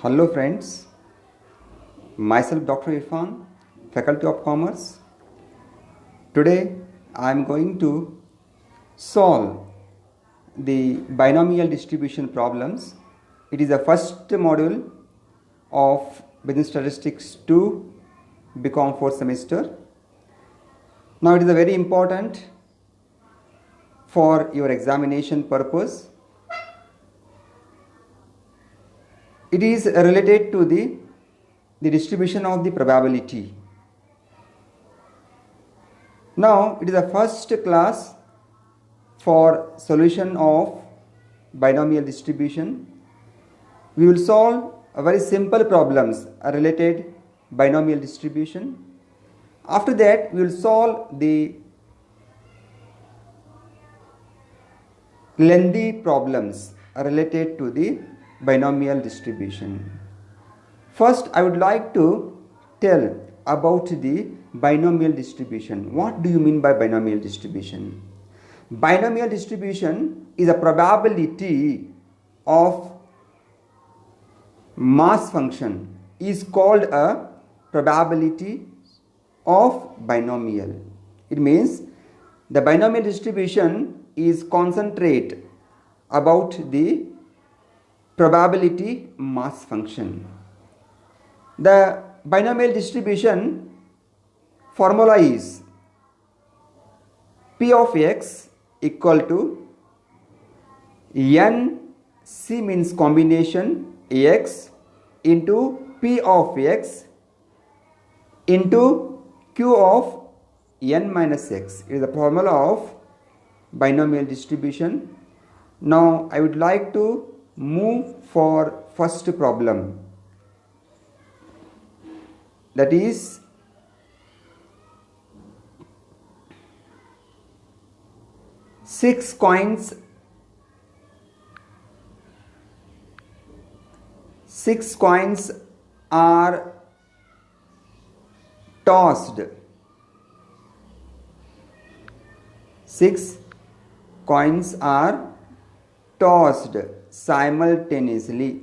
Hello friends, myself Dr. Irfan, Faculty of Commerce. Today I am going to solve the binomial distribution problems. It is the first module of Business Statistics 2 BCom 4th semester. Now it is a very important for your examination purpose. It is related to the distribution of the probability. Now it is the first class for solution of binomial distribution. We will solve a very simple problems related binomial distribution. After that we will solve the lengthy problems related to the binomial distribution. First, I would like to tell about the binomial distribution. What do you mean by binomial distribution? Binomial distribution is a probability of mass function is called a probability of binomial. It means the binomial distribution is concentrate about the probability mass function. The binomial distribution formula is P of x equal to n, C means combination x into P of x into Q of n minus x. It is the formula of binomial distribution. Now I would like to move for first problem, that is six coins are tossed. Six coins are tossed simultaneously.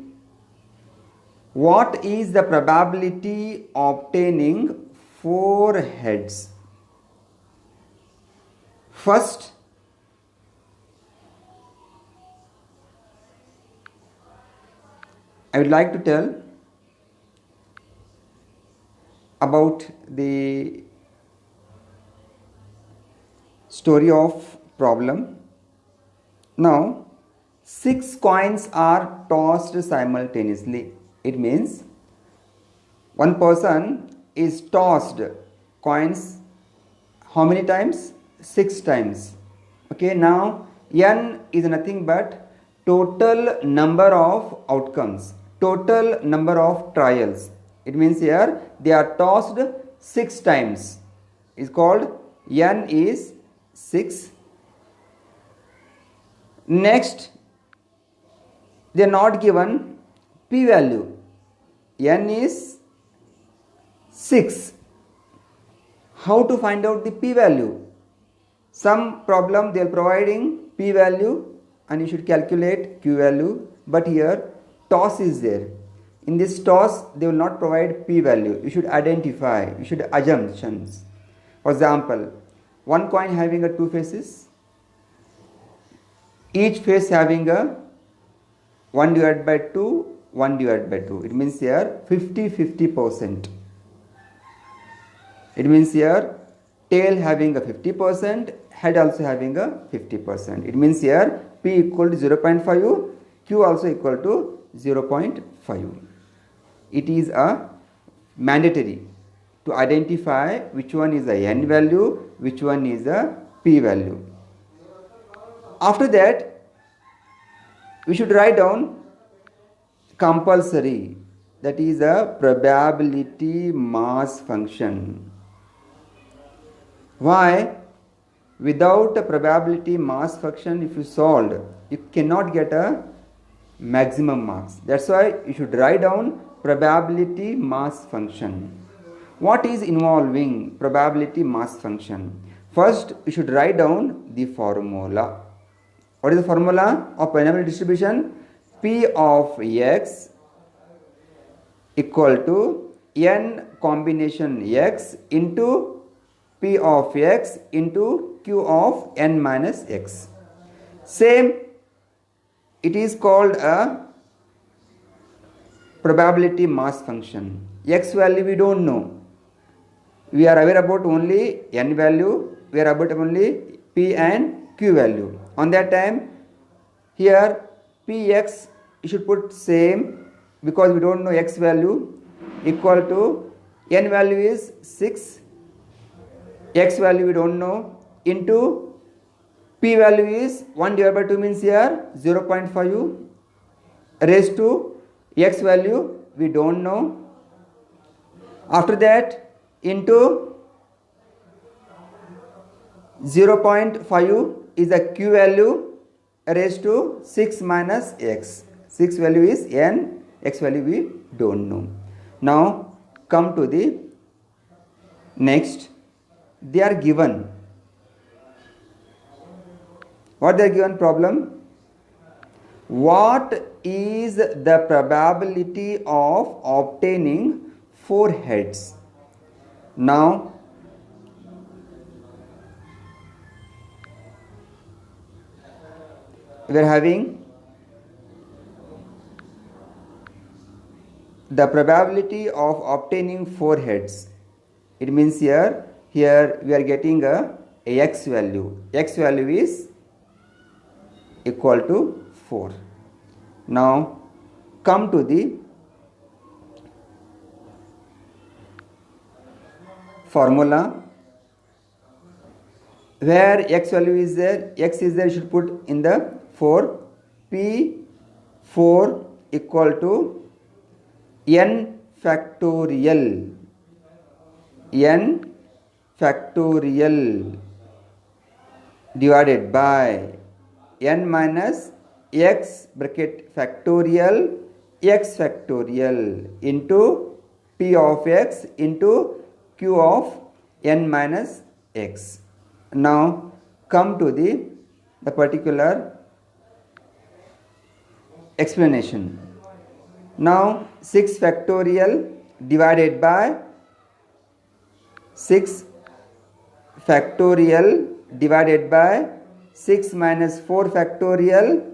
What is the probability of obtaining 4 heads? First, I would like to tell about the story of problem. Now, 6 coins are tossed simultaneously. It means one person is tossed coins how many times? 6 times. Okay, now n is nothing but total number of outcomes, total number of trials. It means here they are tossed 6 times. Is called n is 6. Next, they are not given p value. N is 6. How to find out the p value? Some problem they are providing p value and you should calculate q value, but here toss is there. In this toss they will not provide p value. You should identify, you should assumptions. For example, one coin having a 2 faces, each face having a 1 divided by 2, 1 divided by 2. It means here 50-50%. It means here tail having a 50%, head also having a 50%. It means here p equal to 0.5, q also equal to 0.5. It is a mandatory to identify which one is a n value, which one is a p value. After that, we should write down compulsory, that is a probability mass function. Why? Without a probability mass function, if you solved, you cannot get a maximum marks. That's why you should write down probability mass function. What is involving probability mass function? First, you should write down the formula. What is the formula of binomial distribution? P of x equal to n combination x into p of x into q of n minus x. Same, it is called a probability mass function. X value we don't know. We are aware about only n value, we are about only p and q value. On that time, here px you should put same, because we don't know x value, equal to n value is 6, x value we don't know, into p value is 1 divided by 2 means here 0.5 raised to x value we don't know. After that, into 0.5 is the q value raised to 6 minus x. 6 value is n, x value we don't know. Now come to the next. They are given, what they are given problem? What is the probability of obtaining 4 heads? Now we are having the probability of obtaining 4 heads. It means here we are getting a x value. X value is equal to 4. Now come to the formula. Where x value is there, x is there, you should put in the 4. P4 equal to n factorial, n factorial divided by n minus x bracket factorial x factorial into p of x into q of n minus x. Now come to the particular explanation. Now 6 factorial divided by 6 factorial divided by 6 minus 4 factorial,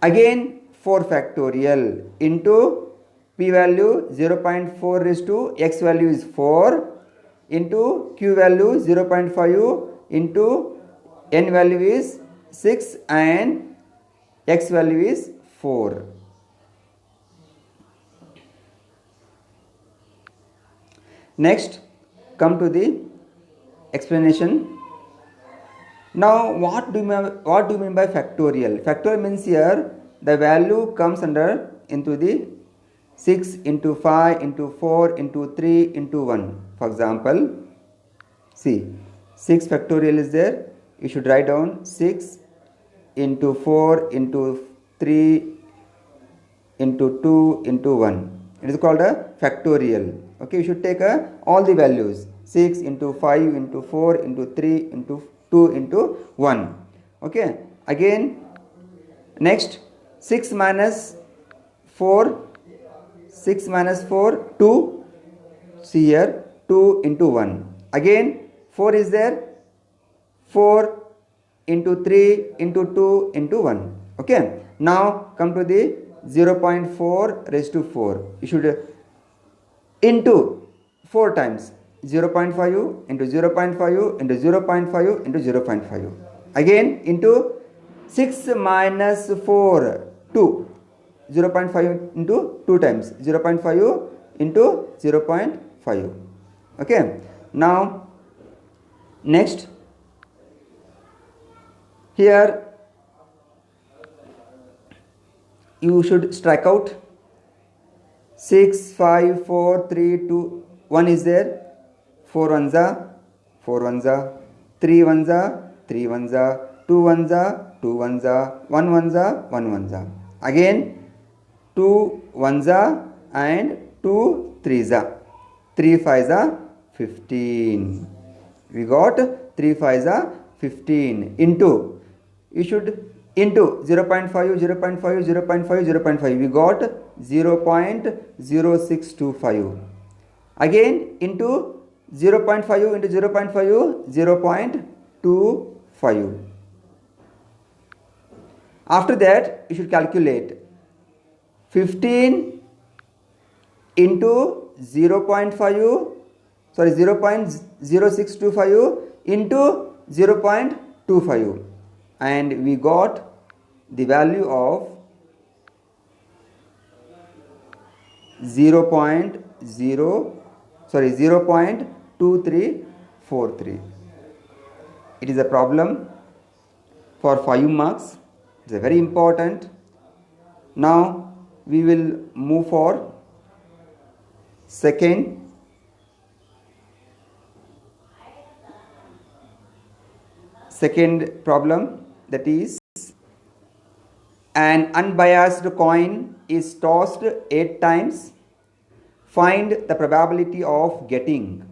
again 4 factorial into p value 0.4 raised to x value is 4 into q value 0.5 into n value is 6 and x value is 4. Next, come to the explanation. Now what do you mean by factorial? Factorial means here the value comes under into the 6 into 5 into 4 into 3 into 1. For example, see 6 factorial is there, you should write down 6 into 4 into 3 into 2 into 1. It is called a factorial. Okay, you should take all the values, 6 into 5 into 4 into 3 into 2 into 1. Okay, again next 6 minus 4, 6 minus 4 2, see here 2 into 1. Again 4 is there, 4 into 3 into 2 into 1. Okay, now come to the 0.4 raised to 4. You should into 4 times 0.5 into 0.5 into 0.5 into 0.5. Again into 6 minus 4 2, 0.5 into 2 times 0.5 into 0.5. Okay, now next here you should strike out 6 5 4 3 2 1 is there, 4 ones are 4 ones are, 3 ones are 3 ones are, 2 ones are 2 ones are, 1 ones are 1 ones are. Again 2 ones are and 2 threes are, 3 fives are 15. We got 3 fives are 15 into, you should into 0.5, 0.5, 0.5, 0.5. We got 0.0625. Again into 0.5 into 0.5, 0.25. After that, you should calculate 15 into 0.0625 into 0.25, and we got the value of 0.2343. It is a problem for 5 marks. It's a very important. Now we will move for second problem, that is, an unbiased coin is tossed 8 times. Find the probability of getting.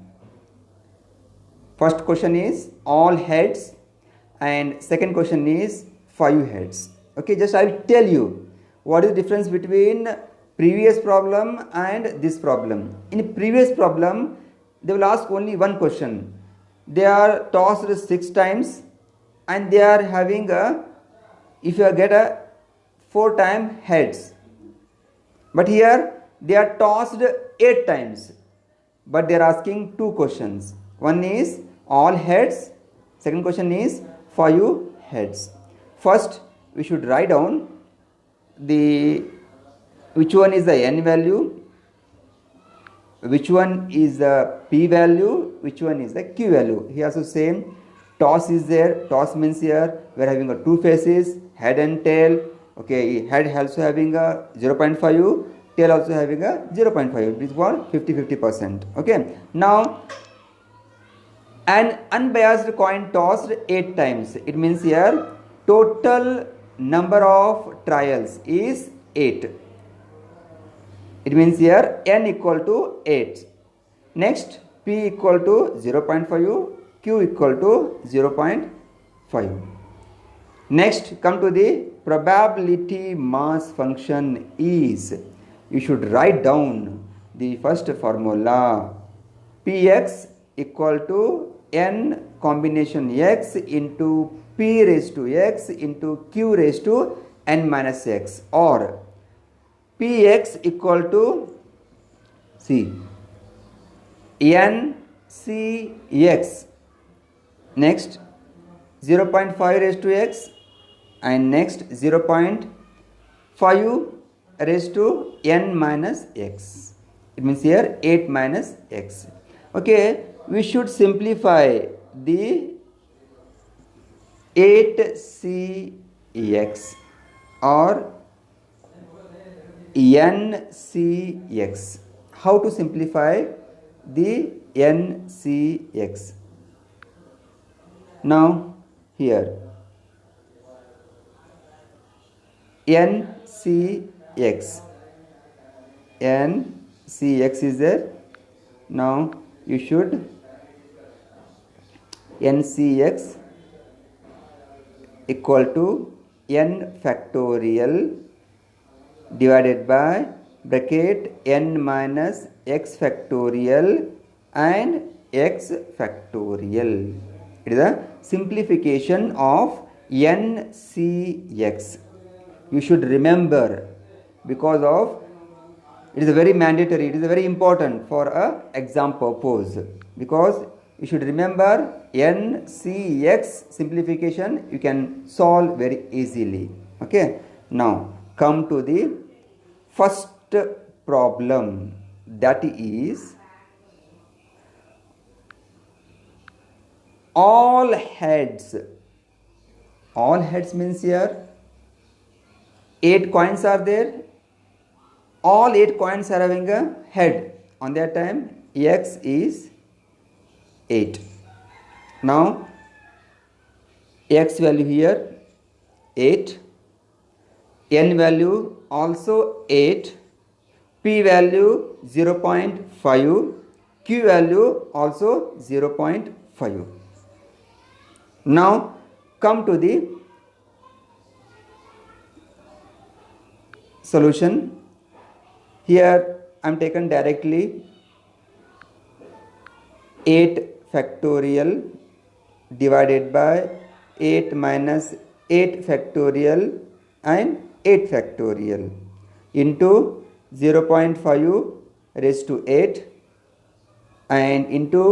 First question is all heads and second question is 5 heads. Okay, just I will tell you what is the difference between previous problem and this problem. In previous problem, they will ask only one question. They are tossed 6 times and they are having a, if you get a 4 times heads. But here they are tossed 8 times. But they are asking 2 questions. One is all heads. Second question is 5 heads. First, we should write down the which one is the n value, which one is the p value, which one is the q value. Here also same. Toss is there. Toss means here we are having a 2 faces, head and tail. Okay, head also having a 0.5, tail also having a 0.5. It is for 50-50%. Okay. Now, an unbiased coin tossed 8 times. It means here total number of trials is 8. It means here n equal to 8. Next, p equal to 0.5, q equal to 0.5. Next, come to the probability mass function is. You should write down the first formula. Px equal to n combination x into p raised to x into q raised to n minus x, or px equal to n cx, next 0.5 raised to x, and next 0.5 raised to n minus x. It means here 8 minus x. Okay, we should simplify the 8cx or ncx. How to simplify the ncx? Now here ncx is there. Now you should ncx equal to n factorial divided by bracket n minus x factorial and x factorial. It is a simplification of ncx. You should remember, because of it is a very mandatory, it is a very important for a exam purpose, because you should remember ncx simplification. You can solve very easily. Okay, now come to the first problem, that is all heads. All heads means here 8 coins are there. All 8 coins are having a head. On that time x is 8. Now x value here 8, n value also 8, p value 0.5, q value also 0.5. Now come to the solution. Here I am taken directly 8 factorial divided by 8 minus 8 factorial and 8 factorial into 0.5 raised to 8 and into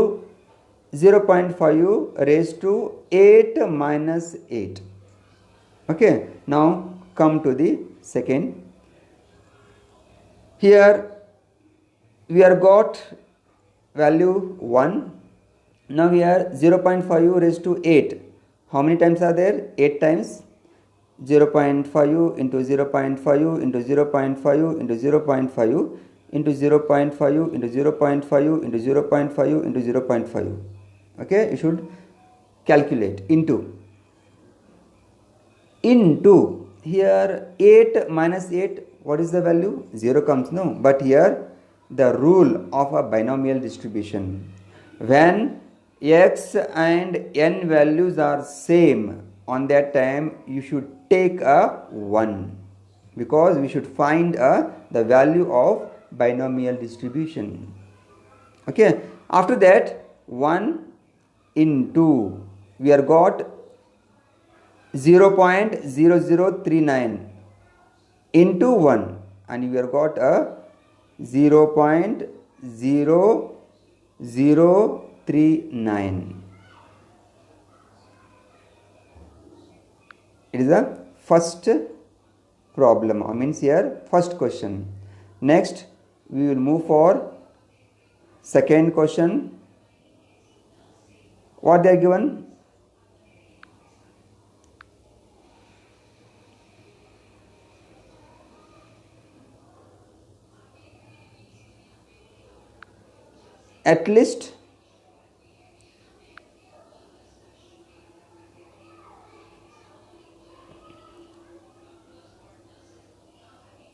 0.5 raised to 8 minus 8. Okay, now come to the second. Here we are got value 1. Now here 0.5 raised to 8. How many times are there? 8 times. 0.5 into 0.5 into 0.5 into 0.5 into 0.5 into 0.5 into 0.5 into 0.5. Okay, you should calculate into here 8 minus 8, what is the value? 0 comes, no, but here the rule of a binomial distribution, when x and n values are same, on that time you should take a 1, because we should find the value of binomial distribution. Okay, after that 1 into we are got 0.0039 into 1 and we have got a 0.0039. It is the first problem, I means here first question. Next we will move for second question. What they are given? At least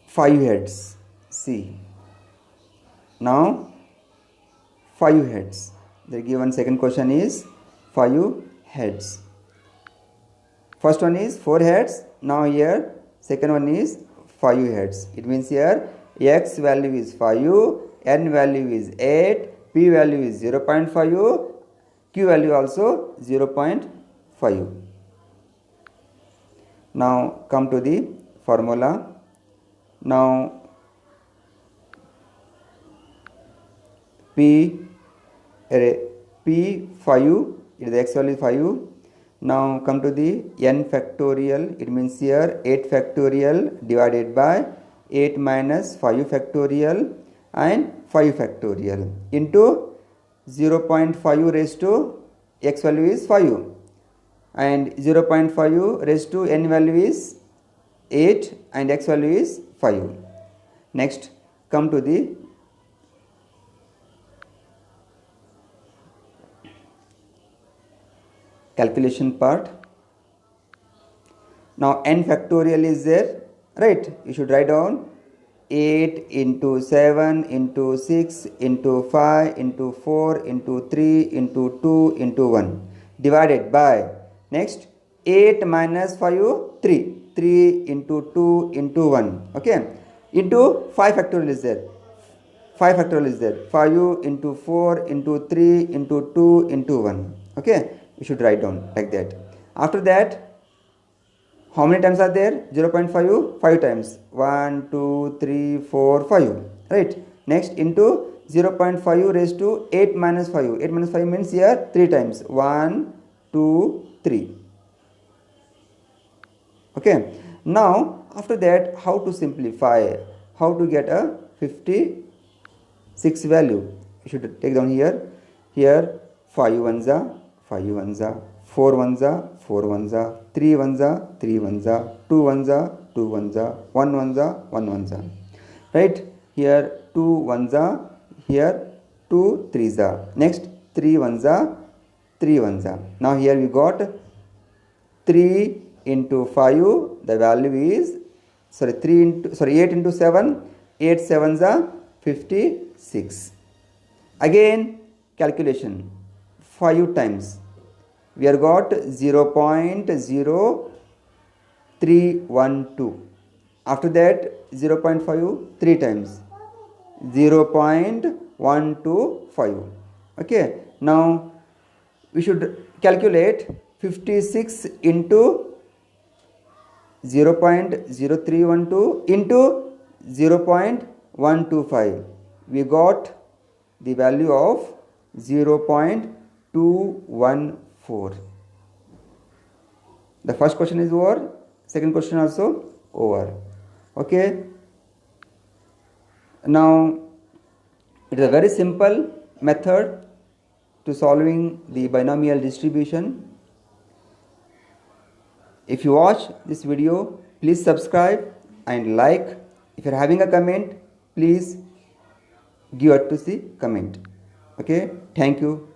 5 heads. See, now 5 heads. The given second question is 5 heads. First one is 4 heads. Now here second one is 5 heads. It means here x value is 5, n value is 8, p value is 0.5, q value also 0.5. Now come to the formula. Now p5 is the x value is 5. Now come to the n factorial. It means here 8 factorial divided by 8 minus 5 factorial and 5 factorial into 0.5 raised to x value is 5 and 0.5 raised to n value is 8 and x value is 5. Next come to the calculation part. Now n factorial is there, right? You should write down 8 into 7 into 6 into 5 into 4 into 3 into 2 into 1 divided by next 8 minus 5 3 into 2 into 1, okay, into 5 factorial is there, 5 factorial is there, 5 into 4 into 3 into 2 into 1, okay. You should write down like that. After that how many times are there? 0.5 5 times, 1 2 3 4 5, right? Next into 0.5 raised to 8 minus 5. 8 minus 5 means here 3 times, 1 2 3, okay. Now after that how to simplify, how to get a 56 value? You should take down here 5 ones are 5 ones are, 4 ones are 4 ones are, 3 ones are 3 ones are, 2 ones are 2 ones are, 1 ones are 1 ones are, right? Here 2 ones are, here 2 threes are, next 3 ones are 3 ones are. Now here we got 3 into 5, the value is 8 into 7, 8 sevens are 56. Again calculation 5 times, we are got 0.0312, After that 0.5 3 times, 0.125. Okay, now we should calculate 56 into 0.0312 into 0.125. We got the value of 0.214. The first question is over, second question also over. Okay, now it is a very simple method to solving the binomial distribution. If you watch this video, please subscribe and like. If you are having a comment, please give it to the comment. Okay, thank you.